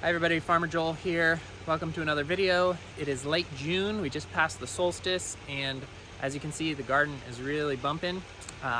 Hi everybody, Farmer Joel here. Welcome to another video. It is late June, we just passed the solstice, and as you can see, the garden is really bumping.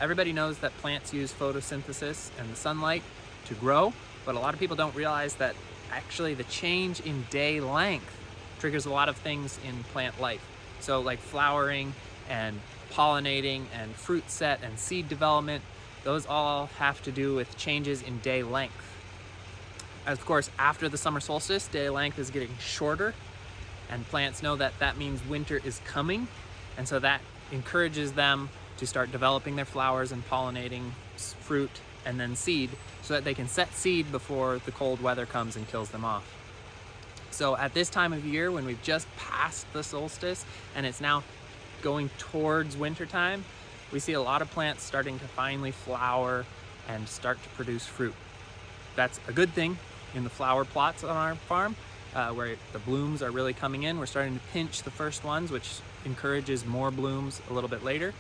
Everybody knows that plants use photosynthesis and the sunlight to grow, but a lot of people don't realize that actually the change in day length triggers a lot of things in plant life. So like flowering and pollinating and fruit set and seed development, those all have to do with changes in day length. Of course, after the summer solstice, day length is getting shorter, and plants know that that means winter is coming, and so that encourages them to start developing their flowers and pollinating fruit and then seed so that they can set seed before the cold weather comes and kills them off. So at this time of year, when we've just passed the solstice and it's now going towards winter time, we see a lot of plants starting to finally flower and start to produce fruit. That's a good thing in the flower plots on our farm, where the blooms are really coming in. We're starting to pinch the first ones, which encourages more blooms a little bit later.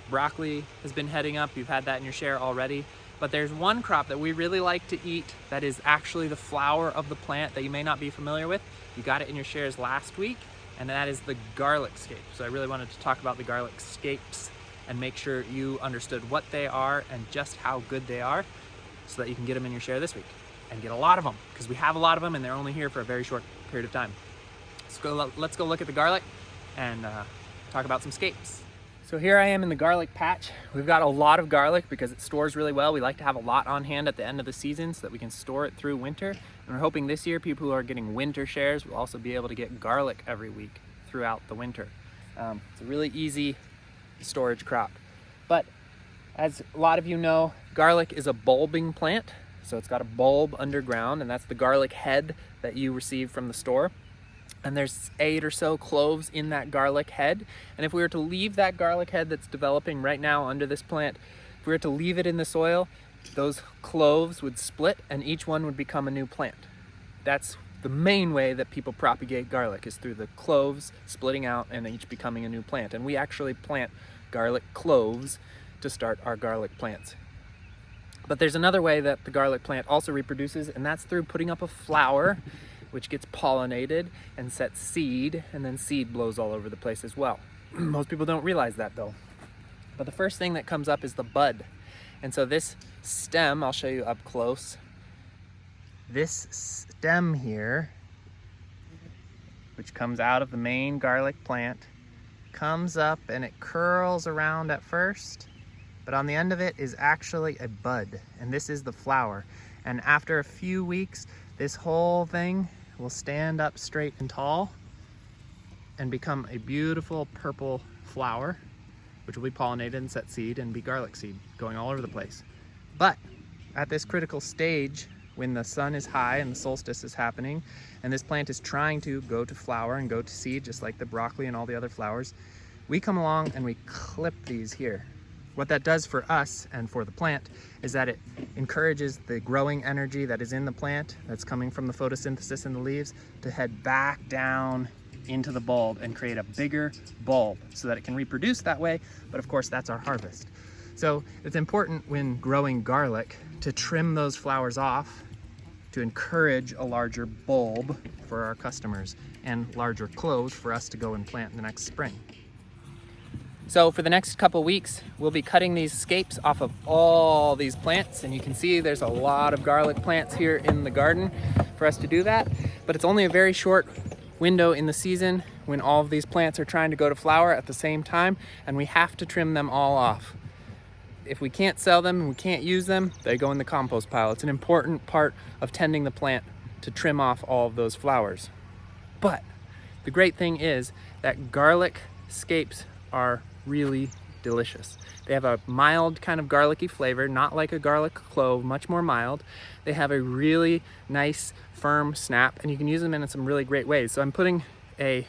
Broccoli has been heading up. You've had that in your share already. But there's one crop that we really like to eat that is actually the flower of the plant that you may not be familiar with. You got it in your shares last week, and that is the garlic scape. So I really wanted to talk about the garlic scapes and make sure you understood what they are and just how good they are, so that you can get them in your share this week and get a lot of them, because we have a lot of them and they're only here for a very short period of time. Let's go look at the garlic and talk about some scapes. So here I am in the garlic patch. We've got a lot of garlic because it stores really well. We like to have a lot on hand at the end of the season so that we can store it through winter. And we're hoping this year people who are getting winter shares will also be able to get garlic every week throughout the winter. It's a really easy storage crop. But as a lot of you know, garlic is a bulbing plant. So it's got a bulb underground, and that's the garlic head that you receive from the store. And there's 8 or so cloves in that garlic head. And if we were to leave that garlic head that's developing right now under this plant, if we were to leave it in the soil, those cloves would split and each one would become a new plant. That's the main way that people propagate garlic, is through the cloves splitting out and each becoming a new plant. And we actually plant garlic cloves to start our garlic plants. But there's another way that the garlic plant also reproduces, and that's through putting up a flower, which gets pollinated and sets seed, and then seed blows all over the place as well. Most people don't realize that though. But the first thing that comes up is the bud. And so this stem, I'll show you up close. This stem here, which comes out of the main garlic plant, comes up and it curls around at first, but on the end of it is actually a bud, and this is the flower. And after a few weeks, this whole thing will stand up straight and tall and become a beautiful purple flower, which will be pollinated and set seed and be garlic seed going all over the place. But at this critical stage, when the sun is high and the solstice is happening, and this plant is trying to go to flower and go to seed, just like the broccoli and all the other flowers, we come along and we clip these here. What that does for us and for the plant is that it encourages the growing energy that is in the plant, that's coming from the photosynthesis in the leaves, to head back down into the bulb and create a bigger bulb so that it can reproduce that way. But of course, that's our harvest. So it's important when growing garlic to trim those flowers off to encourage a larger bulb for our customers and larger cloves for us to go and plant in the next spring. So for the next couple weeks, we'll be cutting these scapes off of all these plants, and you can see there's a lot of garlic plants here in the garden for us to do that, but it's only a very short window in the season when all of these plants are trying to go to flower at the same time, and we have to trim them all off. If we can't sell them and we can't use them, they go in the compost pile. It's an important part of tending the plant to trim off all of those flowers. But the great thing is that garlic scapes are really delicious. They have a mild kind of garlicky flavor, not like a garlic clove, much more mild. They have a really nice firm snap, and you can use them in some really great ways. So I'm putting a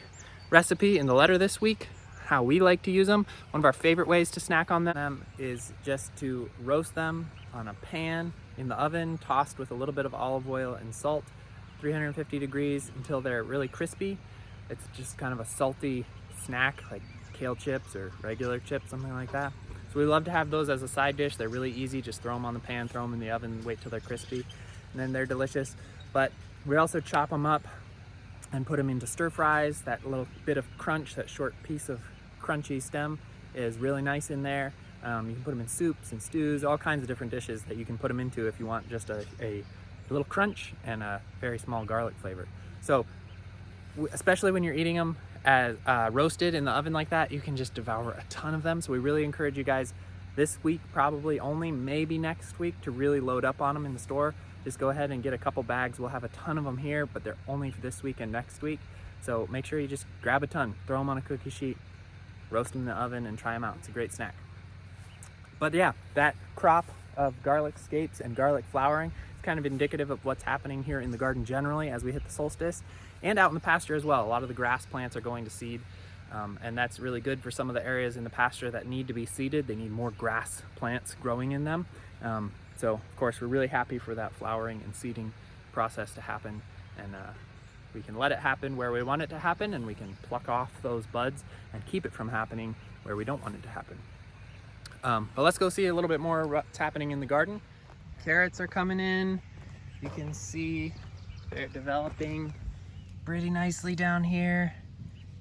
recipe in the letter this week, how we like to use them. One of our favorite ways to snack on them is just to roast them on a pan in the oven, tossed with a little bit of olive oil and salt, 350 degrees until they're really crispy. It's just kind of a salty snack, like kale chips or regular chips, something like that. So we love to have those as a side dish. They're really easy. Just throw them on the pan, throw them in the oven, wait till they're crispy. and then they're delicious. But we also chop them up and put them into stir fries. That little bit of crunch, that short piece of crunchy stem is really nice in there. You can put them in soups and stews, all kinds of different dishes that you can put them into if you want just a little crunch and a very small garlic flavor. So especially when you're eating them as roasted in the oven like that, you can just devour a ton of them. So we really encourage you guys this week, probably only, maybe next week, to really load up on them in the store. Just go ahead and get a couple bags. We'll have a ton of them here, but they're only for this week and next week. So make sure you just grab a ton, throw them on a cookie sheet, roast them in the oven, and try them out. It's a great snack. But yeah, that crop of garlic scapes and garlic flowering is kind of indicative of what's happening here in the garden generally as we hit the solstice, and out in the pasture as well. A lot of the grass plants are going to seed, and that's really good for some of the areas in the pasture that need to be seeded. They need more grass plants growing in them. So of course, we're really happy for that flowering and seeding process to happen, and we can let it happen where we want it to happen, and we can pluck off those buds and keep it from happening where we don't want it to happen. But let's go see a little bit more what's happening in the garden. Carrots are coming in. You can see they're developing pretty nicely down here.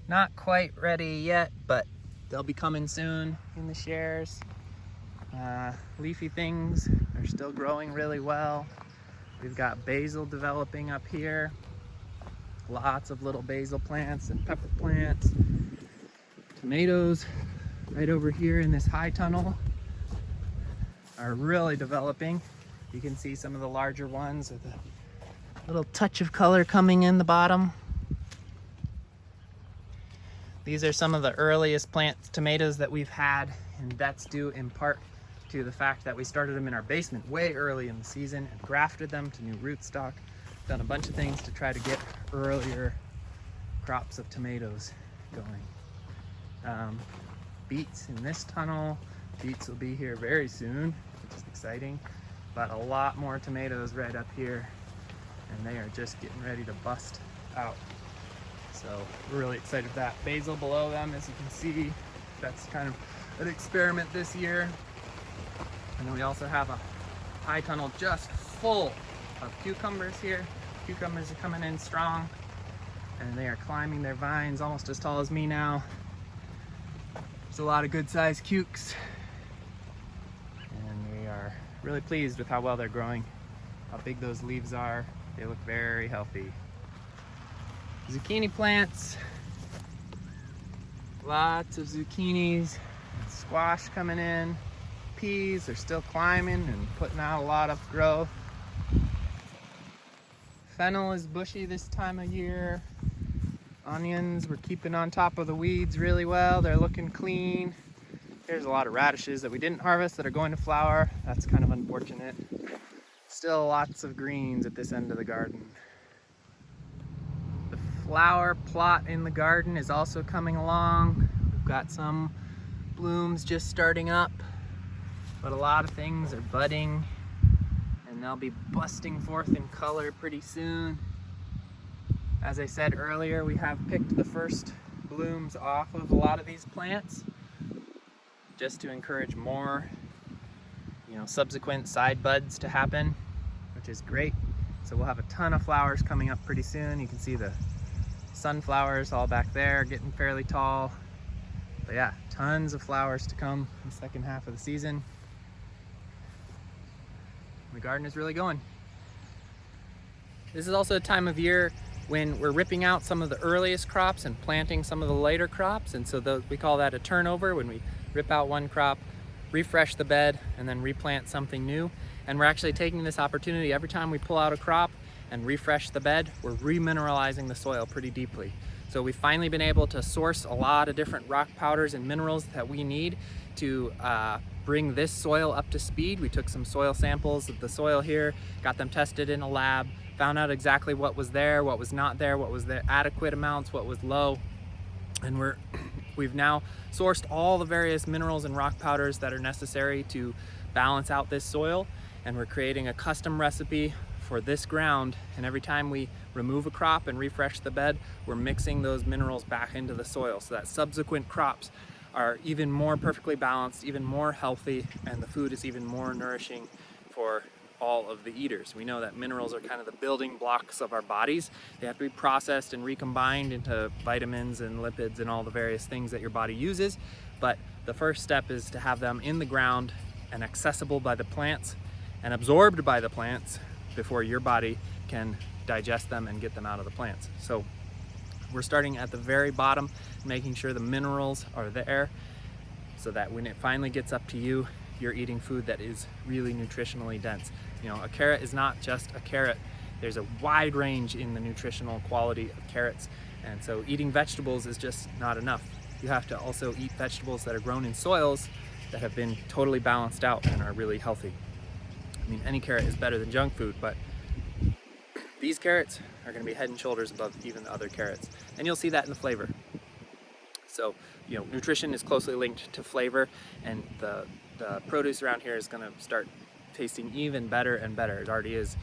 Not quite ready yet, but they'll be coming soon in the shares. Leafy things are still growing really well. We've got basil developing up here. Lots of little basil plants and pepper plants. Tomatoes right over here in this high tunnel are really developing. You can see some of the larger ones with a little touch of color coming in the bottom. These are some of the earliest plant tomatoes that we've had, and that's due in part to the fact that we started them in our basement way early in the season and grafted them to new rootstock. Done a bunch of things to try to get earlier crops of tomatoes going. Beets in this tunnel. Beets will be here very soon, which is exciting. But a lot more tomatoes right up here, and they are just getting ready to bust out. So we're really excited for that. Basil below them, as you can see, that's kind of an experiment this year. And then we also have a high tunnel just full of cucumbers here. Cucumbers are coming in strong, and they are climbing their vines almost as tall as me now. There's a lot of good sized cukes, and we are really pleased with how well they're growing, how big those leaves are. They look very healthy. Zucchini plants, lots of zucchinis, and squash coming in. Peas are still climbing and putting out a lot of growth. Fennel is bushy this time of year. Onions, we're keeping on top of the weeds really well. They're looking clean. There's a lot of radishes that we didn't harvest that are going to flower. That's kind of unfortunate. Still lots of greens at this end of the garden. The flower plot in the garden is also coming along. We've got some blooms just starting up, but a lot of things are budding, and they'll be busting forth in color pretty soon. As I said earlier, we have picked the first blooms off of a lot of these plants just to encourage more, subsequent side buds to happen, which is great. So we'll have a ton of flowers coming up pretty soon. You can see the sunflowers all back there getting fairly tall. But yeah, tons of flowers to come in the second half of the season. The garden is really going. This is also a time of year when we're ripping out some of the earliest crops and planting some of the later crops, and so we call that a turnover, when we rip out one crop, refresh the bed, and then replant something new. And we're actually taking this opportunity every time we pull out a crop and refresh the bed, we're remineralizing the soil pretty deeply. So we've finally been able to source a lot of different rock powders and minerals that we need to bring this soil up to speed. We took some soil samples of the soil here, got them tested in a lab, found out exactly what was there, what was not there, what was the adequate amounts, what was low. And we've now sourced all the various minerals and rock powders that are necessary to balance out this soil. And we're creating a custom recipe for this ground. And every time we remove a crop and refresh the bed, we're mixing those minerals back into the soil so that subsequent crops are even more perfectly balanced, even more healthy, and the food is even more nourishing for all of the eaters. We know that minerals are kind of the building blocks of our bodies. They have to be processed and recombined into vitamins and lipids and all the various things that your body uses. But the first step is to have them in the ground and accessible by the plants and absorbed by the plants before your body can digest them and get them out of the plants. So we're starting at the very bottom, making sure the minerals are there so that when it finally gets up to you, you're eating food that is really nutritionally dense. You know, a carrot is not just a carrot. There's a wide range in the nutritional quality of carrots. And so eating vegetables is just not enough. You have to also eat vegetables that are grown in soils that have been totally balanced out and are really healthy. I mean, any carrot is better than junk food, but these carrots are going to be head and shoulders above even the other carrots. And you'll see that in the flavor. So, you know, nutrition is closely linked to flavor, and the produce around here is going to start tasting even better and better. It already is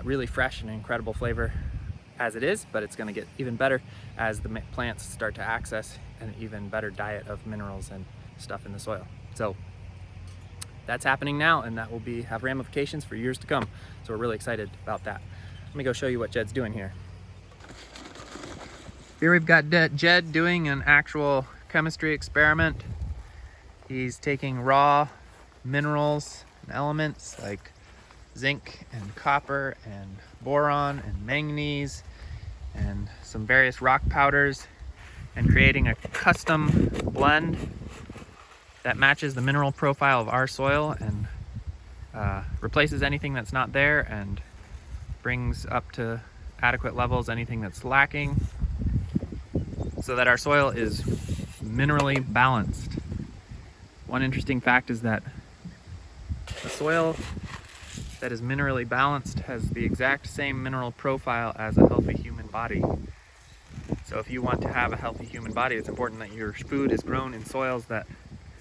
really fresh and incredible flavor as it is, but it's going to get even better as the plants start to access an even better diet of minerals and stuff in the soil. So that's happening now, and that will have ramifications for years to come. So we're really excited about that. Let me go show you what Jed's doing here. Here we've got Jed doing an actual chemistry experiment. He's taking raw minerals and elements like zinc and copper and boron and manganese and some various rock powders and creating a custom blend that matches the mineral profile of our soil and replaces anything that's not there and brings up to adequate levels anything that's lacking so that our soil is minerally balanced. One interesting fact is that a soil that is minerally balanced has the exact same mineral profile as a healthy human body. So if you want to have a healthy human body, it's important that your food is grown in soils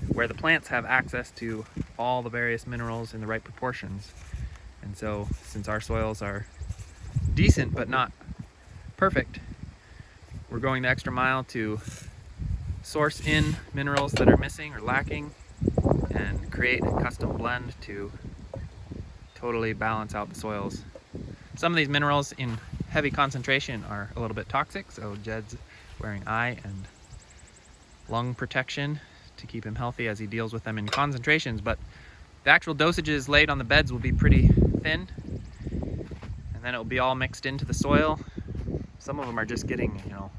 where the plants have access to all the various minerals in the right proportions. And so since our soils are decent but not perfect, we're going the extra mile to source in minerals that are missing or lacking and create a custom blend to totally balance out the soils. Some of these minerals in heavy concentration are a little bit toxic, so Jed's wearing eye and lung protection to keep him healthy as he deals with them in concentrations, but the actual dosages laid on the beds will be pretty thin, and then it will be all mixed into the soil. Some of them are just getting, you know,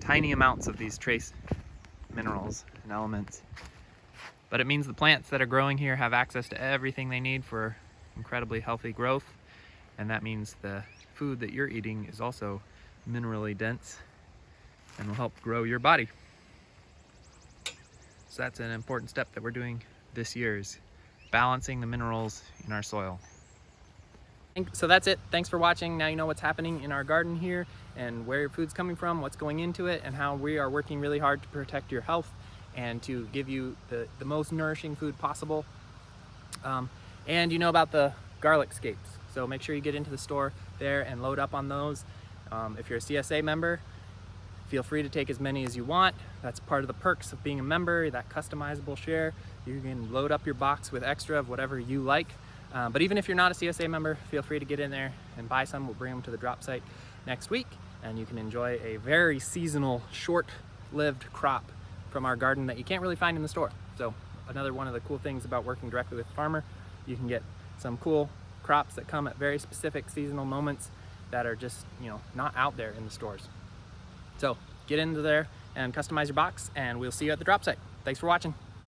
tiny amounts of these trace minerals and elements. But it means the plants that are growing here have access to everything they need for incredibly healthy growth, and that means the food that you're eating is also minerally dense and will help grow your body. So that's an important step that we're doing this year, is balancing the minerals in our soil. So that's it. Thanks for watching. Now you know what's happening in our garden here and where your food's coming from, what's going into it, and how we are working really hard to protect your health and to give you the most nourishing food possible. And you know about the garlic scapes. So make sure you get into the store there and load up on those. If you're a CSA member, feel free to take as many as you want. That's part of the perks of being a member, that customizable share. You can load up your box with extra of whatever you like. But even if you're not a CSA member, feel free to get in there and buy some. We'll bring them to the drop site next week, and you can enjoy a very seasonal, short-lived crop from our garden that you can't really find in the store. So another one of the cool things about working directly with the farmer, you can get some cool crops that come at very specific seasonal moments that are just, you know, not out there in the stores. So get into there and customize your box, and we'll see you at the drop site. Thanks for watching.